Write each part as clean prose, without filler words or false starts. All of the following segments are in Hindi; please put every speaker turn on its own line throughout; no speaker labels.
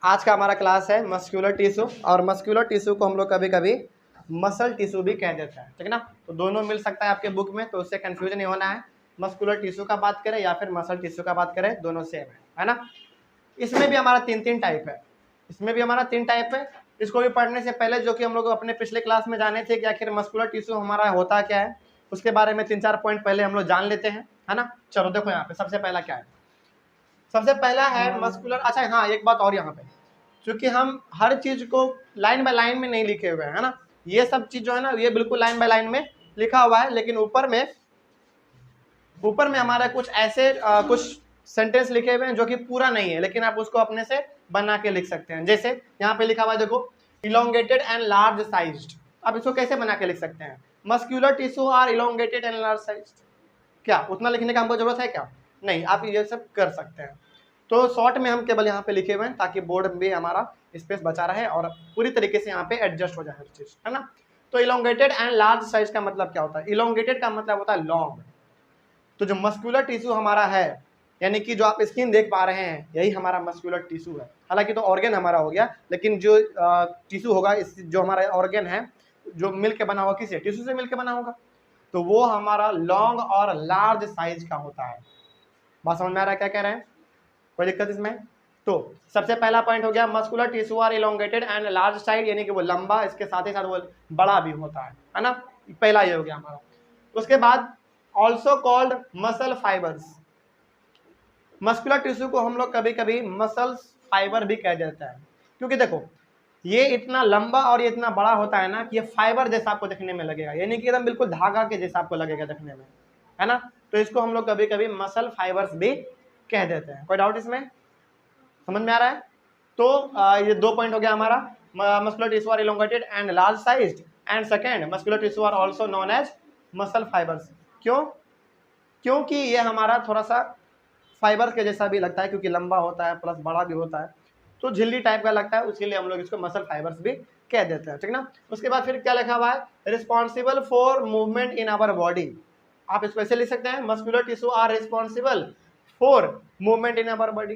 आज का हमारा क्लास है मस्कुलर टिश्यू, और मस्कुलर टिश्यू को हम लोग कभी कभी मसल टिश्यू भी कह देते हैं, ठीक है ना। तो दोनों मिल सकता है आपके बुक में, तो उससे कंफ्यूजन नहीं होना है। मस्कुलर टिश्यू का बात करें या फिर मसल टिश्यू का बात करें, दोनों सेम है ना। इसमें भी हमारा तीन टाइप है, इसमें भी हमारा 3 टाइप है। इसको भी पढ़ने से पहले जो कि हम लोग अपने पिछले क्लास में जाने थे कि आखिर मस्कुलर टिश्यू हमारा होता क्या है, उसके बारे में 3-4 पॉइंट पहले हम लोग जान लेते हैं, है ना। चलो देखो यहाँ पे सबसे पहला क्या है। सबसे पहला है मस्कुलर। अच्छा हाँ, एक बात और यहाँ पे, क्योंकि हम हर चीज को लाइन बाय लाइन में नहीं लिखे हुए हैं, है ना। ये सब चीज जो है ना, ये बिल्कुल लाइन बाय लाइन में लिखा हुआ है, लेकिन ऊपर में हमारा कुछ ऐसे कुछ सेंटेंस लिखे हुए हैं जो कि पूरा नहीं है, लेकिन आप उसको अपने से बना के लिख सकते हैं। जैसे यहाँ पे लिखा हुआ है, देखो, इलोंगेटेड एंड लार्ज साइज्ड। आप इसको कैसे बना के लिख सकते हैं? Muscular tissue are elongated and large sized. क्या उतना लिखने का हमको जरूरत है क्या? नहीं, आप ये सब कर सकते हैं। तो शॉर्ट में हम केवल यहाँ पे लिखे हुए हैं ताकि बोर्ड में हमारा स्पेस बचा रहे और पूरी तरीके से यहाँ पे एडजस्ट हो जाए हर चीज, है ना। तो इलोंगेटेड एंड लार्ज साइज का मतलब क्या होता है? इलोंगेटेड का मतलब होता है लॉन्ग। तो जो मस्कुलर टिश्यू हमारा है, यानी कि जो आप स्किन देख पा रहे हैं, यही हमारा मस्कुलर टिश्यू है। हालांकि तो ऑर्गन हमारा हो गया, लेकिन जो टिश्यू होगा, इस जो हमारा ऑर्गन है, जो मिल के बना होगा, किससे? टिश्यू से मिल के बना होगा, तो वो हमारा लॉन्ग और लार्ज साइज का होता है। बात समझ में आ रहा है क्या कह रहे हैं? कोई दिक्कत इसमें? तो सबसे पहला पॉइंट हो गया, muscular tissue are elongated and large side, यानी कि वो लंबा, इसके साथ ही साथ वो बड़ा भी होता है ना। पहला ये हो गया हमारा। उसके बाद also called muscle fibres. Muscular tissue को हम लोग कभी कभी मसल फाइबर भी कह देते हैं, क्योंकि देखो ये इतना लंबा और ये इतना बड़ा होता है ना कि ये फाइबर जैसा आपको देखने में लगेगा, यानी कि एकदम बिल्कुल धागा के जैसा आपको लगेगा देखने में, है ना। तो इसको हम लोग कभी कभी मसल फाइबर्स भी कह देते हैं। कोई डाउट इसमें? समझ में आ रहा है? तो ये 2 पॉइंट हो गया हमारा, muscular tissue are elongated and large sized, and second, muscular tissue are also known as muscle fibres. क्यों? क्योंकि ये हमारा थोड़ा सा फाइबर के जैसा भी लगता है, क्योंकि लंबा होता है प्लस बड़ा भी होता है, तो झिल्ली टाइप का लगता है, उसके लिए हम लोग इसको मसल फाइबर्स भी कह देते हैं, ठीक ना। उसके बाद फिर क्या लिखा हुआ है? Responsible for movement in our body. आप इसको ऐसे लिख सकते हैं, muscular tissue are responsible for movement in our body,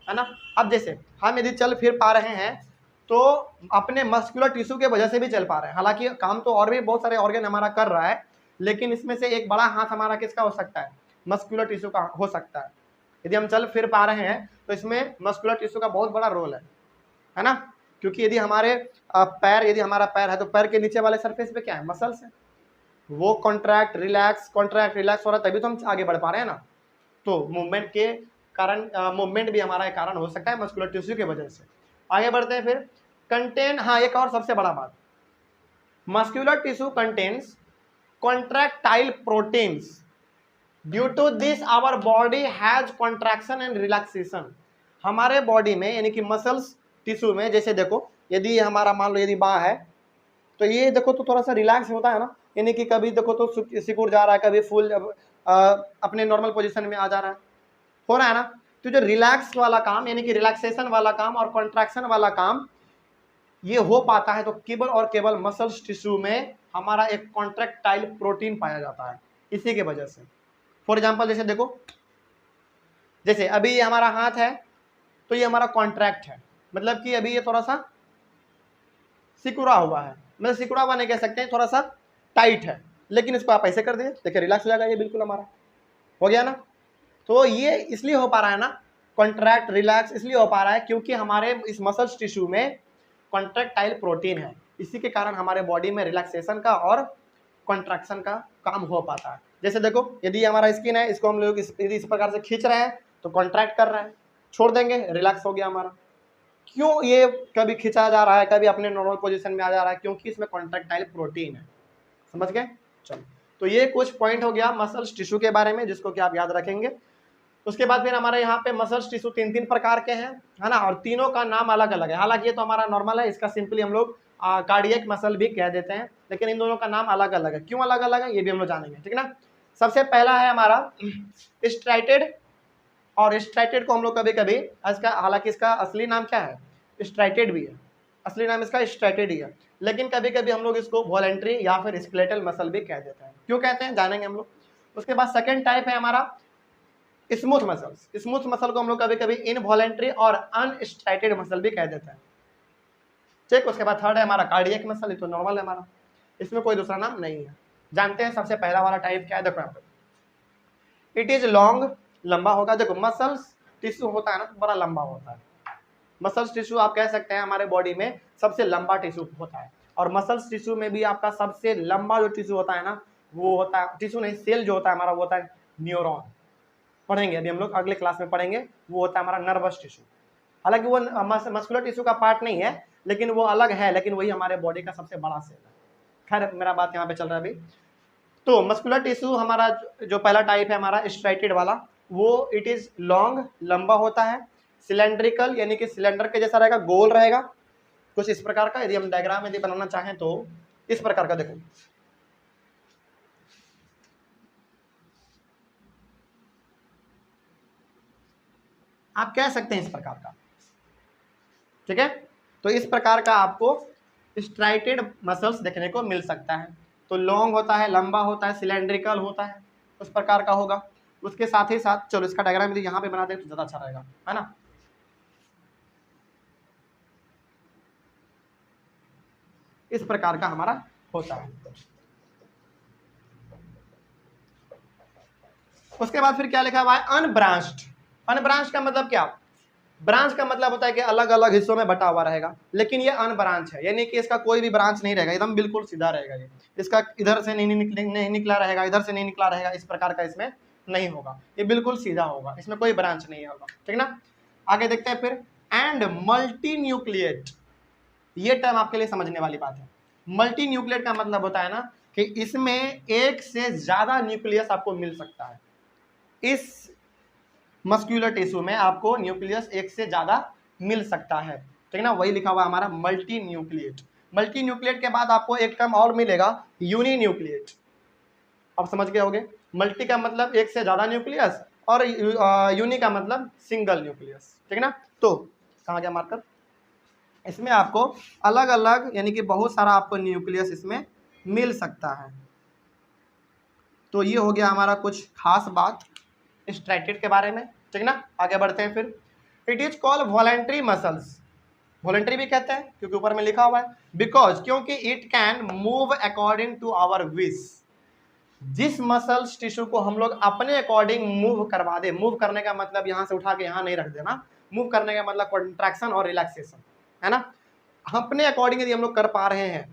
है ना। अब जैसे हम यदि चल फिर पा रहे हैं तो अपने मस्कुलर टिश्यू के वजह से भी चल पा रहे हैं। हालांकि काम तो और भी बहुत सारे ऑर्गन हमारा कर रहा है, लेकिन इसमें से एक बड़ा हाथ हमारा किसका हो सकता है? मस्कुलर टिश्यू का हो सकता है। यदि हम चल फिर पा रहे हैं तो इसमें मस्कुलर टिश्यू का बहुत बड़ा रोल है ना। क्योंकि यदि हमारे पैर, यदि हमारा पैर है तो पैर के नीचे वाले सरफेस पे क्या है? मसल्स है, वो कॉन्ट्रैक्ट रिलैक्स हो रहा है, तभी तो हम आगे बढ़ पा रहे हैं ना। तो मूवमेंट के कारण, मूवमेंट भी हमारा एक कारण हो सकता है मस्कुलर टिश्यू की वजह से। आगे बढ़ते हैं फिर। कंटेन, हाँ एक और सबसे बड़ा बात, muscular tissue contains contractile proteins. Due to this our body has contraction and relaxation. हमारे बॉडी में, यानी कि मसल्स टिश्यू में, जैसे देखो यदि हमारा मान लो यदि बाँ है तो ये देखो तो थोड़ा सा रिलैक्स होता है ना, यानी कि कभी देखो तो सिकुड़ जा रहा है, कभी फुल अपने नॉर्मल पोजीशन में आ जा रहा है, हो रहा है ना। तो जो रिलैक्स वाला काम, यानी कि रिलैक्सेशन वाला काम और कॉन्ट्रैक्शन वाला काम, ये हो पाता है तो केवल और केवल मसल्स टिश्यू में हमारा एक कॉन्ट्रैक्टाइल प्रोटीन पाया जाता है, इसी के वजह से। फॉर एग्जाम्पल जैसे देखो, जैसे अभी ये हमारा हाथ है तो ये हमारा कॉन्ट्रैक्ट है, मतलब कि अभी ये थोड़ा सा सिकुड़ा हुआ है, मतलब सिकुड़ा हुआ नहीं कह सकते हैं, थोड़ा सा टाइट है, लेकिन इसको आप ऐसे कर दिए, देखिए रिलैक्स हो जाएगा, ये बिल्कुल हमारा हो गया ना। तो ये इसलिए हो पा रहा है ना, कॉन्ट्रैक्ट रिलैक्स इसलिए हो पा रहा है क्योंकि हमारे इस मसल्स टिश्यू में कॉन्ट्रैक्टाइल प्रोटीन है, इसी के कारण हमारे बॉडी में रिलैक्सेशन का और कॉन्ट्रैक्शन का काम हो पाता है। जैसे देखो यदि हमारा स्किन है, इसको हम लोग यदि इस प्रकार से खींच रहे हैं तो कॉन्ट्रैक्ट कर रहा है, छोड़ देंगे रिलैक्स हो गया हमारा। क्यों ये कभी खिंचा जा रहा है, कभी अपने नॉर्मल पोजीशन में आ जा रहा है? क्योंकि इसमें कॉन्ट्रैक्टाइल प्रोटीन है। समझ गए? चलो, तो ये कुछ पॉइंट हो गया मसल्स टिश्यू के बारे में, जिसको कि आप याद रखेंगे। उसके बाद फिर हमारे यहाँ पे मसल्स टिश्यू 3 प्रकार के हैं, है ना, और तीनों का नाम अलग अलग है। हालांकि ये तो हमारा नॉर्मल है, इसका सिंपली हम लोग कार्डियक मसल भी कह देते हैं, लेकिन इन दोनों का नाम अलग अलग है। क्यों अलग अलग है ये भी हम लोग जानेंगे, ठीक है ना। सबसे पहला है हमारा स्ट्राइटेड, और स्ट्राइटेड को हम लोग कभी कभी इसका, हालांकि इसका असली नाम क्या है? स्ट्राइटेड भी है, असली नाम इसका स्ट्राइटेड ही है, लेकिन कभी कभी हम लोग इसको वॉलेंट्री या फिर स्केलेटल मसल भी कह देते हैं। क्यों कहते हैं जानेंगे हम लोग। उसके बाद सेकंड टाइप है हमारा स्मूथ मसल्स, स्मूथ मसल को हम लोग कभी कभी इनवॉलेंट्री और अनस्ट्राइटेड मसल भी कह देते हैं। ठीक, उसके बाद थर्ड है हमारा कार्डियक मसल, ये तो नॉर्मल है हमारा, इसमें कोई दूसरा नाम नहीं है। जानते हैं सबसे पहला वाला टाइप क्या है, देखो यहाँ पे इट इज लॉन्ग, लंबा होगा। देखो मसल्स टिश्यू होता है ना, बड़ा लंबा होता है। मसल्स टिश्यू आप कह सकते हैं हमारे बॉडी में सबसे लंबा टिश्यू होता है। और मसल्स टिश्यू में भी आपका सबसे लंबा जो टिश्यू होता है ना, वो होता है, टिश्यू नहीं, सेल जो होता है हमारा, वो होता है न्यूरॉन। पढ़ेंगे अभी हम लोग, अगले क्लास में पढ़ेंगे, वो होता है हमारा नर्वस टिश्यू। हालांकि वो मस्कुलर टिश्यू का पार्ट नहीं है, लेकिन वो अलग है, लेकिन वही हमारे बॉडी का सबसे बड़ा सेल है। खैर मेरा बात यहाँ पे चल रहा है अभी। तो मस्कुलर टिश्यू हमारा जो पहला टाइप है हमारा स्ट्राइटेड वाला, वो इट इज लॉन्ग, लंबा होता है, सिलेंड्रिकल यानी कि सिलेंडर के जैसा रहेगा, गोल रहेगा कुछ इस प्रकार का। यदि हम डायग्राम यदि बनाना चाहें तो इस प्रकार का, देखो आप कह सकते हैं इस प्रकार का, ठीक है। तो इस प्रकार का आपको स्ट्राइटेड मसल्स देखने को मिल सकता है। तो लॉन्ग होता है, लंबा होता है, सिलेंड्रिकल होता है, उस प्रकार का होगा। उसके साथ ही साथ चलो इसका डायग्राम यदि यहाँ पे बना दे तो ज़्यादा अच्छा रहेगा, है ना। इस प्रकार का हमारा होता है। उसके बाद फिर क्या लिखा हुआ है, अनब्रांच्ड। अनब्रांच का मतलब क्या, ब्रांच का मतलब होता है कि अलग अलग हिस्सों में बटा हुआ रहेगा, लेकिन ये अनब्रांच है, यानी कि इसका कोई भी ब्रांच नहीं रहेगा, एकदम बिल्कुल सीधा रहेगा। ये इसका इधर से नहीं निकला रहेगा, इधर से नहीं निकला रहेगा, इस प्रकार का इसमें नहीं होगा, ये बिल्कुल सीधा होगा, इसमें कोई ब्रांच नहीं होगा, ठीक ना। आगे देखते हैं फिर, एंड मल्टी न्यूक्लिएट। ये टर्म आपके लिए समझने वाली बात है। मल्टी न्यूक्लिएट का मतलब होता है ना कि इसमें एक से ज्यादा न्यूक्लियस आपको मिल सकता है। इस मस्कुलर टिश्यू में आपको न्यूक्लियस एक से ज्यादा मिल सकता है, ठीक है ना। वही लिखा हुआ हमारा मल्टी न्यूक्लिएट। मल्टी न्यूक्लिएट के बाद आपको एक टर्म और मिलेगा, यूनी न्यूक्लिएट। अब समझ गए होगे, मल्टी का मतलब एक से ज्यादा न्यूक्लियस, और यूनी का मतलब सिंगल न्यूक्लियस, ठीक है ना। तो कहाँ गया मार्कर, इसमें आपको अलग अलग यानी कि बहुत सारा आपको न्यूक्लियस इसमें मिल सकता है। तो ये हो गया हमारा कुछ खास बात स्ट्राइटेड के बारे में, ठीक ना। आगे बढ़ते हैं फिर, it is called voluntary muscles. Voluntary भी कहते हैं क्योंकि ऊपर में लिखा हुआ है, बिकॉज क्योंकि it can move according to our wish. जिस मसल्स टिश्यू को हम लोग अपने अकॉर्डिंग मूव करवा दे, मूव करने का मतलब यहाँ से उठा के यहाँ नहीं रख देना, मूव करने का मतलब कॉन्ट्रैक्शन और रिलैक्सेशन, है ना। अपने अकॉर्डिंग यदि हम लोग कर पा रहे हैं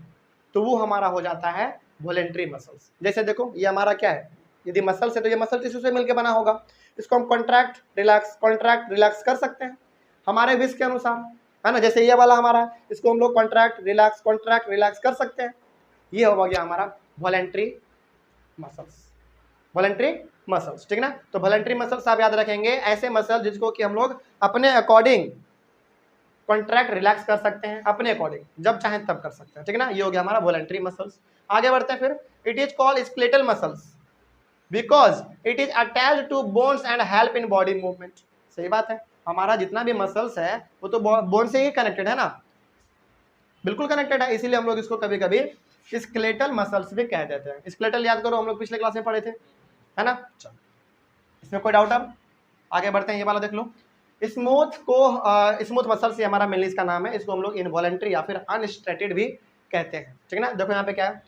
तो वो हमारा हो जाता है वॉलेंट्री मसल्स। जैसे देखो ये हमारा क्या है, यदि मसल्स है तो ये मसल टिश्यू से मिलकर बना होगा, इसको हम कॉन्ट्रैक्ट रिलैक्स कर सकते हैं हमारे विश के अनुसार, है ना। जैसे ये वाला हमारा, इसको हम लोग कॉन्ट्रैक्ट रिलैक्स कर सकते हैं। ये हो गया हमारा वॉलेंट्री मसल्स, वॉलेंट्री मसल्स, ठीक ना। तो वॉलेंट्री मसल्स आप याद रखेंगे, ऐसे मसल जिसको कि हम लोग अपने अकॉर्डिंग कॉन्ट्रैक्ट रिलैक्स कर सकते हैं, अपने अकॉर्डिंग जब चाहें तब कर सकते हैं, ठीक है ना। ये हो गया हमारा वॉलेंट्री मसल्स। आगे बढ़ते हैं फिर, it is called skeletal muscles because it is attached to bones and help in body movement. सही बात है, हमारा जितना भी मसल्स है वो तो बोन से ही कनेक्टेड है ना, बिल्कुल कनेक्टेड है, इसीलिए हम लोग इसको कभी कभी स्केलेटल मसल्स भी कह देते हैं। स्केलेटल याद करो, हम लोग पिछले क्लास में पढ़े थे, है ना। इसमें कोई डाउट? अब आगे बढ़ते हैं, ये वाला देख लो। स्मूथ मसल से हमारा मेनली इसका नाम है, इसको हम लोग इनवॉलेंट्री या फिर अनस्ट्रेटेड भी कहते हैं, ठीक है ना। देखो यहाँ पे क्या है,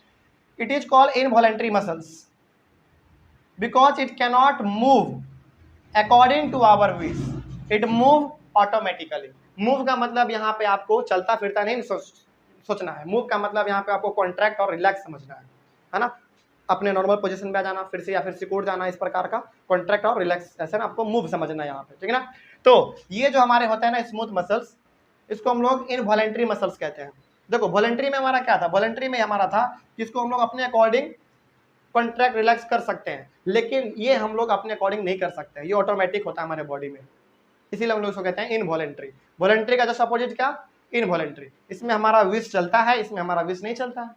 it is called involuntary muscles because it cannot move according to our wish, it move automatically. Move का मतलब यहाँ पे आपको चलता फिरता नहीं सोचना है, मूव का मतलब यहाँ पे आपको कॉन्ट्रैक्ट और रिलैक्स समझना है ना। अपने नॉर्मल पोजीशन पे आ जाना, फिर से या फिर सिकुड़ जाना, इस प्रकार का कॉन्ट्रैक्ट और रिलैक्स ऐसा ना आपको मूव समझना है यहाँ पे, ठीक है ना। तो ये जो हमारे होते हैं ना स्मूथ मसल्स, इसको हम लोग इनवॉलेंट्री मसल्स कहते हैं। देखो वॉलेंट्री में हमारा क्या था, वॉलेंट्री में हमारा था जिसको हम लोग अपने अकॉर्डिंग कॉन्ट्रैक्ट रिलैक्स कर सकते हैं, लेकिन ये हम लोग अपने अकॉर्डिंग नहीं कर सकते हैं, ये ऑटोमेटिक होता है हमारे बॉडी में, इसीलिए हम लोग इसको कहते हैं इनवॉलेंट्री। वॉलेंट्री का जस्ट अपोजिट क्या, इनवॉलेंट्री। इसमें हमारा विश चलता है, इसमें हमारा विश नहीं चलता है,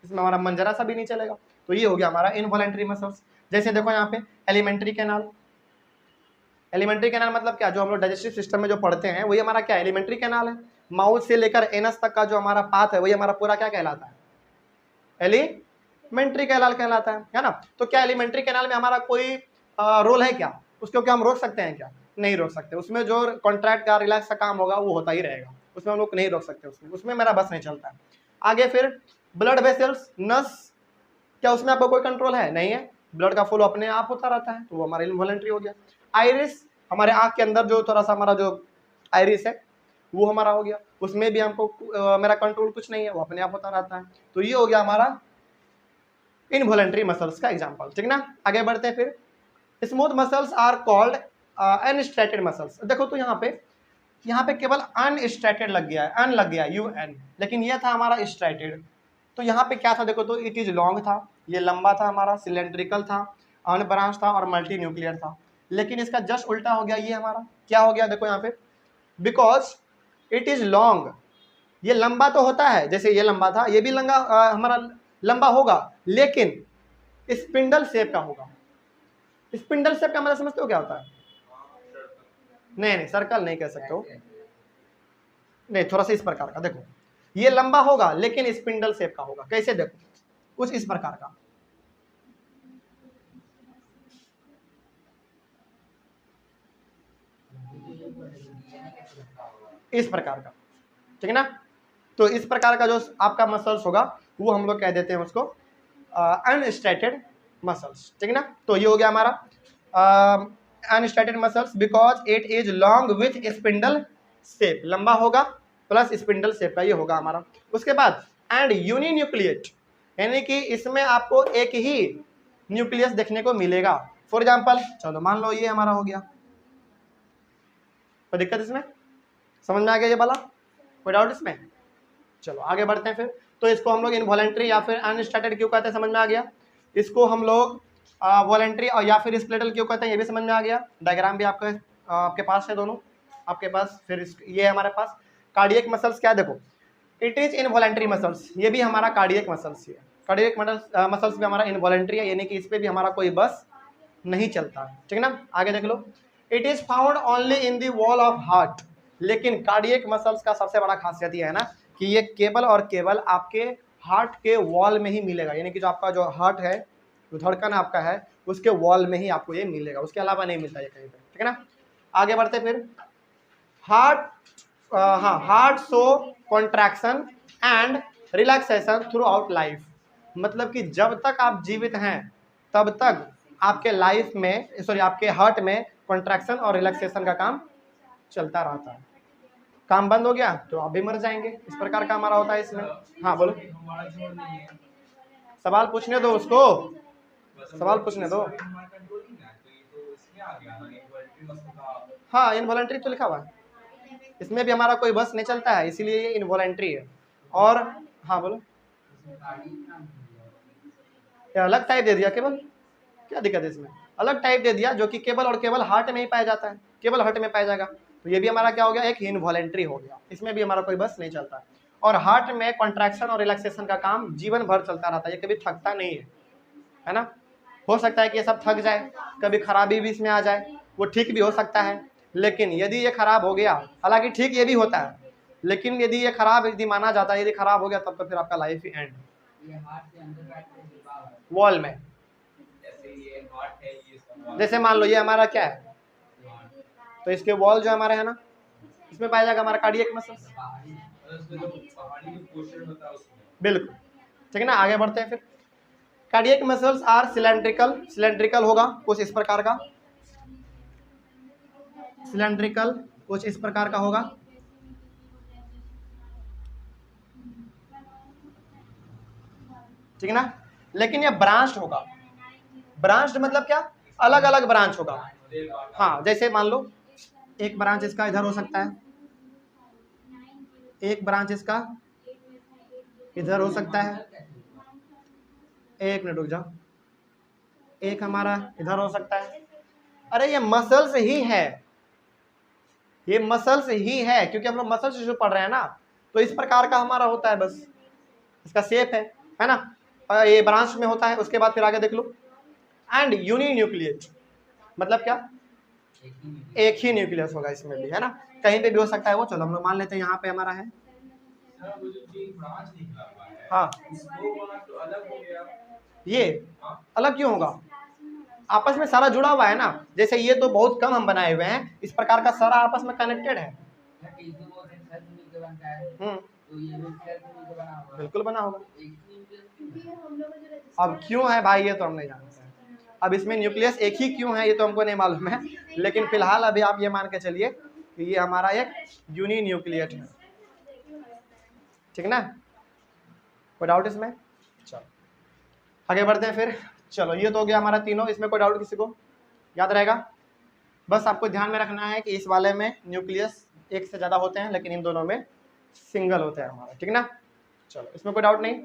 इसमें हमारा मन जरा सा भी नहीं चलेगा। तो ये हो गया हमारा इनवॉलेंट्री मसल्स। जैसे देखो यहाँ पे एलिमेंट्री कैनाल, एलिमेंट्री कैनाल मतलब क्या, जो हम लोग डाइजेस्टिव सिस्टम में जो पढ़ते हैं वही हमारा क्या, एलिमेंट्री कैनाल है। माउथ से लेकर एनस तक का जो हमारा पाथ है वही हमारा पूरा क्या कहलाता है, एलिमेंट्री कैनाल कहलाता है ना। तो क्या एलिमेंट्री कैनाल में हमारा कोई रोल है क्या, उसको क्या हम रोक सकते हैं क्या? नहीं रोक सकते। उसमें जो कॉन्ट्रैक्ट का रिलैक्स का काम होगा वो होता ही रहेगा, उसमें हम लोग नहीं रोक सकते, उसमें मेरा बस नहीं चलता है। आगे फिर ब्लड वेसल्स, नस, क्या उसमें आपका कोई कंट्रोल है? नहीं है। ब्लड का फ्लो अपने आप होता रहता है, तो वो हमारा इनवॉलंटरी हो गया। आइरिस, हमारे आंख के अंदर जो थोड़ा सा हमारा जो आइरिस है वो हमारा हो गया, उसमें भी हमको मेरा कंट्रोल कुछ नहीं है, वो अपने आप होता रहता है। तो ये हो गया हमारा इनवॉलंटरी मसल्स का एग्जांपल, ठीक ना। आगे बढ़ते हैं फिर। Smooth muscles are called unstriated muscles. देखो तो यहाँ पे केवल अनस्ट्रेटेड लग गया है, अन लग गया UN, लेकिन ये था हमारा स्ट्रेटेड। तो यहाँ पे क्या था? देखो तो इट इज लॉन्ग था, ये लंबा था हमारा, सिलेंड्रिकल था, अनब्रांच था और मल्टी न्यूक्लियर था। लेकिन इसका जस्ट उल्टा हो गया, ये हमारा क्या हो गया? देखो यहाँ पे, बिकॉज इट इज लॉन्ग, ये लंबा तो होता है, जैसे ये लंबा था, ये भी लंबा हमारा लंबा होगा, लेकिन स्पिंडल शेप का होगा। स्पिंडल शेप का मतलब समझते हो क्या होता है? नहीं, सर्कल नहीं कह सकते हो, नहीं, थोड़ा सा इस प्रकार का। देखो ये लंबा होगा लेकिन स्पिंडल शेप का होगा। कैसे? देखो कुछ इस प्रकार का, इस प्रकार का, ठीक है ना। तो इस प्रकार का जो आपका मसल्स होगा वो हम लोग कह देते हैं उसको अनस्ट्रेटेड मसल्स, ठीक है ना। तो ये हो गया हमारा unstriated muscles because it is long with spindle shape, लंबा होगा प्लस स्पिंडल शेप का, ये होगा हमारा। उसके बाद एंड यूनिन्यूक्लिएट, यानी कि इसमें आपको एक ही न्यूक्लियस देखने को मिलेगा। फॉर एग्जाम्पल, चलो मान लो ये हमारा हो गया, कोई दिक्कत इसमें? समझ में आ गया ये वाला? कोई डाउट इसमें? चलो आगे बढ़ते हैं फिर। तो इसको हम लोग इनवॉलेंट्री या फिर अनस्टार्टेड क्यों कहते हैं, समझ में आ गया। इसको हम लोग वॉलेंट्री और या फिर स्प्लेटल क्यों कहते हैं, ये भी समझ में आ गया। डायग्राम भी आपके पास है दोनों आपके पास। फिर ये हमारे पास कार्डियक मसल्स क्या है, देखो इट इज इनवॉलेंट्री मसल्स, ये भी हमारा कार्डियक मसल्स ही है। कार्डियक मसल्स भी हमारा इनवॉलेंट्री है, यानी कि इस पर भी हमारा कोई बस नहीं चलता है, ठीक है ना। आगे देख लो, it is found only in the wall of heart. लेकिन कार्डियक मसल्स का सबसे बड़ा खासियत ये है ना कि ये केवल और केवल आपके हार्ट के वॉल में ही मिलेगा, यानी कि जो आपका जो हार्ट है, जो धड़कन आपका है, उसके वॉल में ही आपको ये मिलेगा, उसके अलावा नहीं मिलता ये कहीं पे, ठीक है ना। आगे बढ़ते फिर। Heart show contraction and relaxation through out life, मतलब कि जब तक आप जीवित हैं तब तक आपके लाइफ में, सॉरी आपके हार्ट में कॉन्ट्रैक्शन और रिलैक्सेशन का काम चलता रहता है। काम बंद हो गया तो आप भी मर जाएंगे, इस प्रकार का हमारा होता है इसमें। हाँ बोलो, सवाल पूछने दो उसको, सवाल पूछने दो। हाँ इनवॉलंटरी तो लिखा हुआ है, इसमें भी हमारा कोई बस नहीं चलता है, इसीलिए ये इनवॉलंटरी है। और हाँ बोलो, अलग टाइप दे दिया केवल, क्या दिक्कत है इसमें? अलग टाइप दे दिया जो कि केवल और केवल हार्ट में ही पाया जाता है, केवल हार्ट में पाया जाएगा। तो ये भी हमारा क्या हो गया, एक इनवॉलंटरी हो गया, इसमें भी हमारा कोई बस नहीं चलता। और हार्ट में कॉन्ट्रैक्शन और रिलैक्सेशन का काम जीवन भर चलता रहता है, ये कभी थकता नहीं है ना। हो सकता है कि ये सब थक जाए, कभी खराबी भी इसमें आ जाए, वो ठीक भी हो सकता है। लेकिन यदि ये खराब हो गया, हालांकि ठीक ये भी होता है, लेकिन यदि ये खराब यदि माना जाता है, यदि खराब हो गया तब तो फिर आपका लाइफ ही एंड, वॉल में। जैसे मान लो ये हमारा क्या है, तो इसके वॉल जो हमारे है ना, इसमें पाया जाएगा हमारा कार्डियक मसल्स, बिल्कुल, ठीक है ना। आगे बढ़ते हैं फिर। Cardiac muscles are cylindrical, cylindrical होगा कुछ इस प्रकार का, सिलेंड्रिकल कुछ इस प्रकार का होगा, ठीक है ना। लेकिन ये ब्रांच्ड होगा, ब्रांच्ड मतलब क्या, अलग अलग ब्रांच होगा। हाँ जैसे मान लो एक ब्रांच इसका इधर हो सकता है, एक ब्रांच इसका इधर हो सकता है, एक मिनट रुक जाओ, एक हमारा इधर हो सकता है। अरे ये मसल्स ही है, ये मसल्स ही है, क्योंकि हम लोग मसल्स जो पढ़ रहे हैं ना, तो इस प्रकार का हमारा होता है, बस इसका शेप है ना। ये ब्रांच में होता है। उसके बाद फिर आगे देख लो, एंड यूनिन्यूक्लिएट मतलब क्या, एक ही न्यूक्लियस होगा इसमें भी, है ना, कहीं पे भी हो सकता है वो। चलो हम लोग मान लेते हैं यहाँ पे हमारा है, हाँ ये अलग क्यों होगा, आपस में सारा जुड़ा हुआ है ना, जैसे ये तो बहुत कम हम बनाए हुए हैं, इस प्रकार का सारा आपस में कनेक्टेड है। बिल्कुल बना होगा। अब क्यों है भाई ये तो हम नहीं जानते हैं। अब इसमें न्यूक्लियस एक ही क्यों है ये तो हमको नहीं मालूम है, लेकिन फिलहाल अभी आप ये मान के चलिए कि ये हमारा एक यूनी न्यूक्लियट है, ठीक ना। कोई डाउट इसमें? चलो आगे बढ़ते हैं फिर। चलो ये तो हो गया हमारा तीनों, इसमें कोई डाउट किसी को याद रहेगा? बस आपको ध्यान में रखना है कि इस वाले में न्यूक्लियस एक से ज़्यादा होते हैं, लेकिन इन दोनों में सिंगल होता है हमारा, ठीक ना। चलो इसमें कोई डाउट नहीं।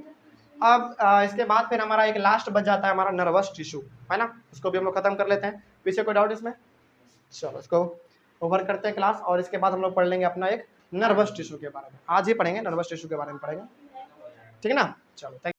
अब इसके बाद फिर हमारा एक लास्ट बच जाता है हमारा नर्वस टिश्यू, है ना, इसको भी हम लोग खत्म कर लेते हैं। पीछे कोई डाउट इसमें? चलो इसको ओवर करते हैं क्लास, और इसके बाद हम लोग पढ़ लेंगे अपना एक नर्वस टिश्यू के बारे में। आज ही पढ़ेंगे, नर्वस टिश्यू के बारे में पढ़ेंगे, ठीक है ना। चलो थैंक